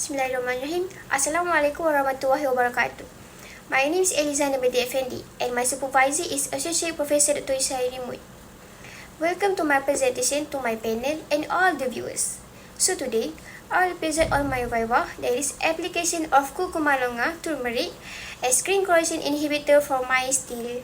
Bismillahirrahmanirrahim. Assalamualaikum warahmatullahi wabarakatuh. My name is Eliza Nabedi Effendi and my supervisor is Associate Professor Dr. Ishairi Mui. Welcome to my presentation to my panel and all the viewers. So today, I will present on my viva, that is application of Curcuma Longa, Turmeric as screen corrosion inhibitor for my steel.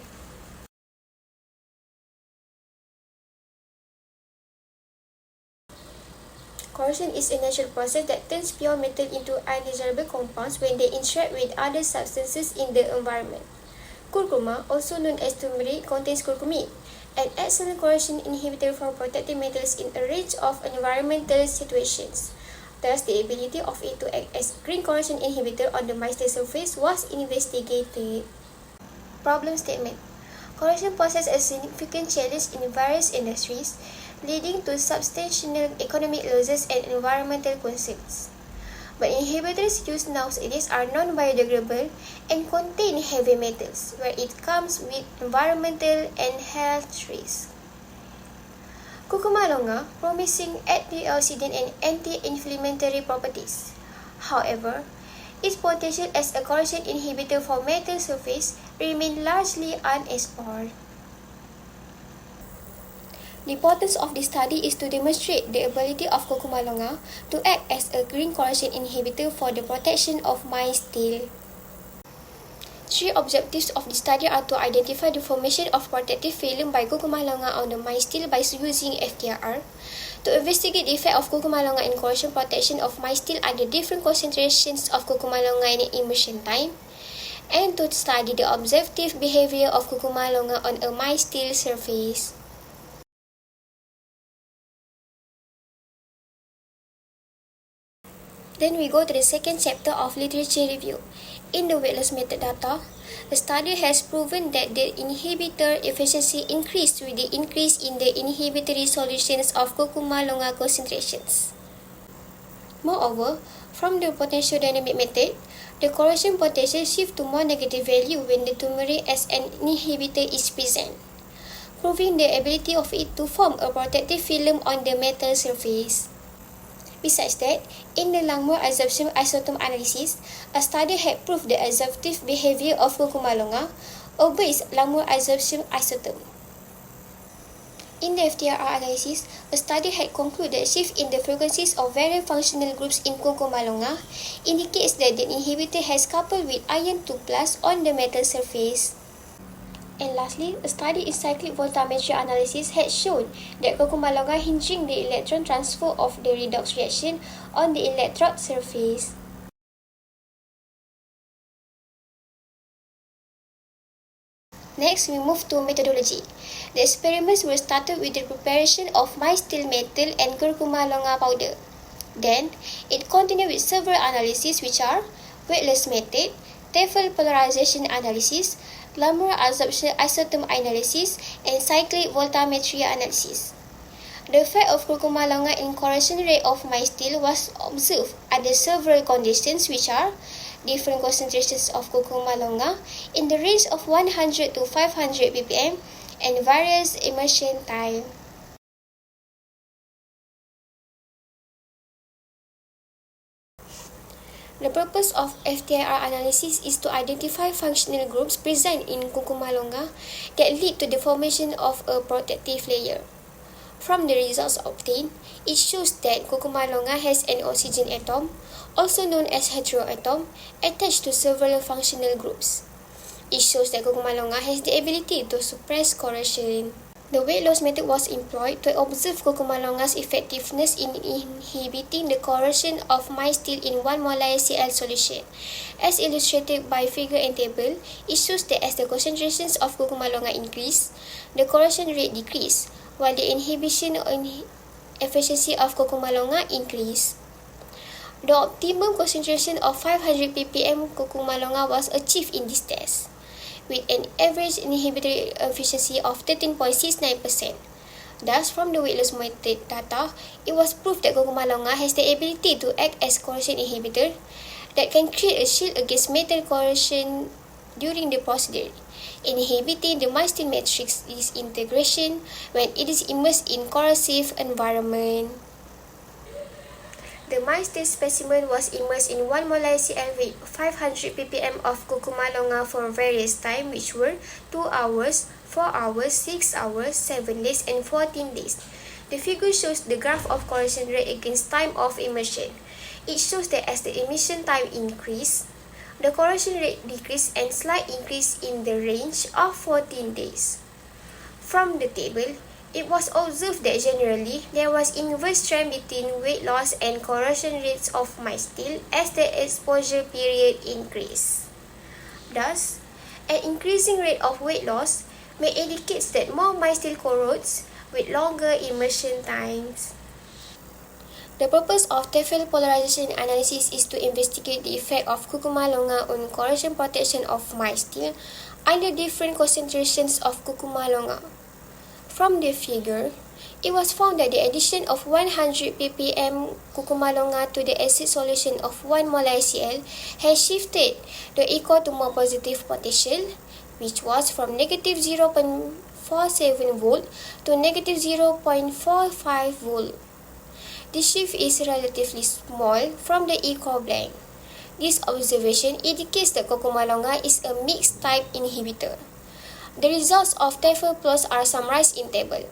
Corrosion is a natural process that turns pure metal into undesirable compounds when they interact with other substances in the environment. Curcuma, also known as turmeric, contains curcumin, an excellent corrosion inhibitor for protecting metals in a range of environmental situations. Thus, the ability of it to act as green corrosion inhibitor on the steel surface was investigated. Problem statement. Corrosion poses a significant challenge in various industries, leading to substantial economic losses and environmental concerns. But inhibitors used nowadays are non-biodegradable and contain heavy metals, where it comes with environmental and health risks. Curcuma longa, promising antioxidant and anti-inflammatory properties. However, its potential as a corrosion inhibitor for metal surface remains largely unexplored. The importance of this study is to demonstrate the ability of Curcuma longa to act as a green corrosion inhibitor for the protection of my steel. Three objectives of the study are to identify the formation of protective film by Curcuma longa on the my steel by using FTIR, to investigate the effect of Curcuma longa in corrosion protection of my steel under different concentrations of Curcuma longa and immersion time, and to study the observative behavior of Curcuma longa on a my steel surface. Then we go to the second chapter of literature review. In the weight loss method data, the study has proven that the inhibitor efficiency increased with the increase in the inhibitory solutions of Curcuma longa concentrations. Moreover, from the potential dynamic method, the corrosion potential shifts to more negative value when the turmeric as an inhibitor is present, proving the ability of it to form a protective film on the metal surface. Besides that, in the Langmuir absorption isotope analysis, a study had proved the absorptive behavior of Curcuma longa obeys Langmuir absorption isotope. In the FTIR analysis, a study had concluded that shift in the frequencies of various functional groups in Curcuma longa indicates that the inhibitor has coupled with iron 2+ on the metal surface. And lastly, a study in cyclic voltammetry analysis had shown that Curcuma longa hinging the electron transfer of the redox reaction on the electrode surface. Next, we move to methodology. The experiments were started with the preparation of my steel metal and Curcuma longa powder. Then, it continued with several analyses which are weightless method, Tefl polarization analysis, Langmuir absorption isotope analysis, and cyclic voltammetry analysis. The effect of Curcuma longa in corrosion rate of my steel was observed under several conditions which are different concentrations of Curcuma longa in the range of 100 to 500 ppm and various immersion time. The purpose of FTIR analysis is to identify functional groups present in Curcuma longa that lead to the formation of a protective layer. From the results obtained, it shows that Curcuma longa has an oxygen atom, also known as heteroatom, attached to several functional groups. It shows that Curcuma longa has the ability to suppress corrosion. The weight loss method was employed to observe Curcuma longa's effectiveness in inhibiting the corrosion of my steel in 1 molar Cl solution. As illustrated by figure and table, it shows that as the concentrations of Curcuma longa increase, the corrosion rate decrease, while the inhibition efficiency of Curcuma longa increase. The optimum concentration of 500 ppm Curcuma longa was achieved in this test, with an average inhibitory efficiency of 13.69%. Thus, from the weight loss method data, it was proved that Curcuma longa has the ability to act as corrosion inhibitor that can create a shield against metal corrosion during the procedure, inhibiting the steel matrix disintegration when it is immersed in corrosive environment. The milestone specimen was immersed in 1 molar Cl with 500 ppm of Curcuma longa for various time, which were 2 hours, 4 hours, 6 hours, 7 days, and 14 days. The figure shows the graph of corrosion rate against time of immersion. It shows that as the emission time increased, the corrosion rate decreased and slight increase in the range of 14 days. From the table, it was observed that generally there was inverse trend between weight loss and corrosion rates of steel as the exposure period increased. Thus, an increasing rate of weight loss may indicate that more steel corrodes with longer immersion times. The purpose of Tefl polarization analysis is to investigate the effect of Curcuma longa on corrosion protection of steel under different concentrations of Curcuma longa. From the figure, it was found that the addition of 100 ppm Curcuma longa to the acid solution of 1 molar Cl has shifted the echo to more positive potential, which was from negative 0.47 volt to negative 0.45 volt. The shift is relatively small from the echo blank. This observation indicates that Curcuma longa is a mixed type inhibitor. The results of Tefl plots are summarized in table.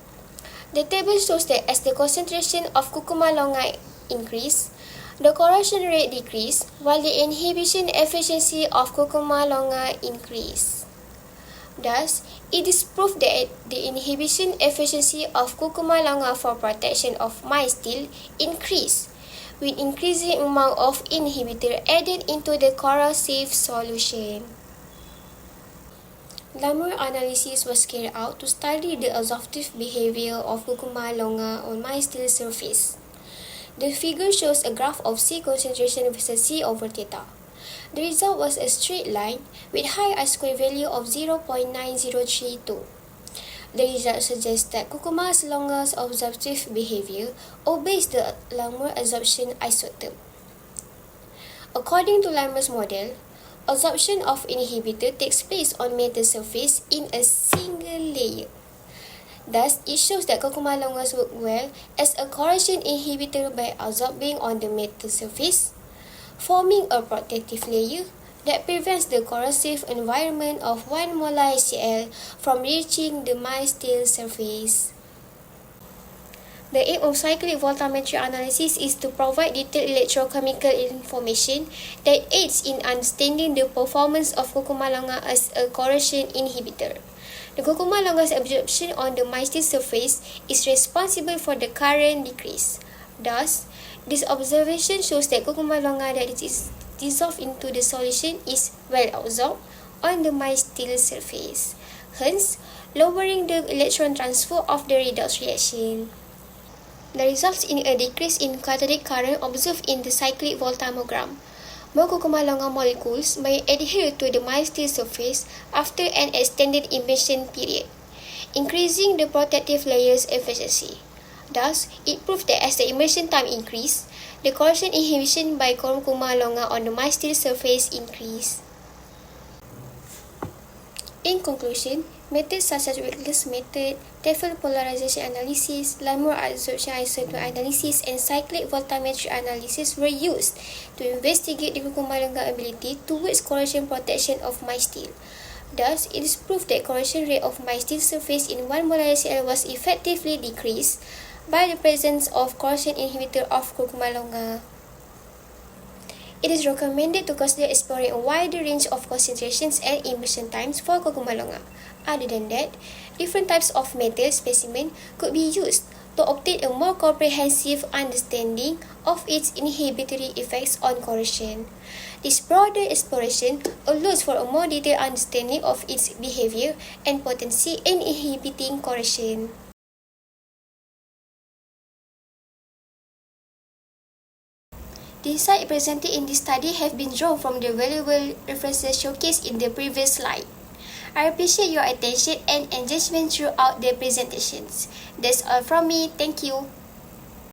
The table shows that as the concentration of Curcuma longa increase, the corrosion rate decrease, while the inhibition efficiency of Curcuma longa increase. Thus, it is proof that the inhibition efficiency of Curcuma longa for protection of steel increase, with increasing amount of inhibitor added into the corrosive solution. Lamour analysis was carried out to study the absorptive behavior of Curcuma longa on steel surface. The figure shows a graph of C concentration versus C over theta. The result was a straight line with high I-square value of 0.9032. The result suggests that Curcuma longa's absorptive behavior obeys the Lamour absorption isotope. According to Lamour's model, absorption of inhibitor takes place on metal surface in a single layer. Thus, it shows that Curcuma longas work well as a corrosion inhibitor by absorbing on the metal surface, forming a protective layer that prevents the corrosive environment of 1 molar Cl from reaching the steel surface. The aim of cyclic voltammetry analysis is to provide detailed electrochemical information that aids in understanding the performance of Curcuma longa as a corrosion inhibitor. The Curcuma longa's absorption on the steel surface is responsible for the current decrease. Thus, this observation shows that Curcuma longa that is dissolved into the solution is well absorbed on the steel surface, hence lowering the electron transfer of the redox reaction. The results in a decrease in catalytic current observed in the cyclic voltammogram. More Curcuma longa molecules may adhere to the steel surface after an extended immersion period, increasing the protective layer's efficiency. Thus, it proved that as the immersion time increased, the corrosion inhibition by Curcuma longa on the steel surface increased. In conclusion, methods such as weightless method, Tefl polarization analysis, Lamour absorption isotope analysis, and cyclic voltammetry analysis were used to investigate the Curcuma longa ability towards corrosion protection of steel. Thus, it is proved that corrosion rate of steel surface in 1 molar Cl was effectively decreased by the presence of corrosion inhibitor of Curcuma longa. It is recommended to consider exploring a wider range of concentrations and immersion times for Curcuma longa. Other than that, different types of metal specimen could be used to obtain a more comprehensive understanding of its inhibitory effects on corrosion. This broader exploration allows for a more detailed understanding of its behavior and potency in inhibiting corrosion. The insights presented in this study have been drawn from the valuable references showcased in the previous slide. I appreciate your attention and engagement throughout the presentations. That's all from me. Thank you.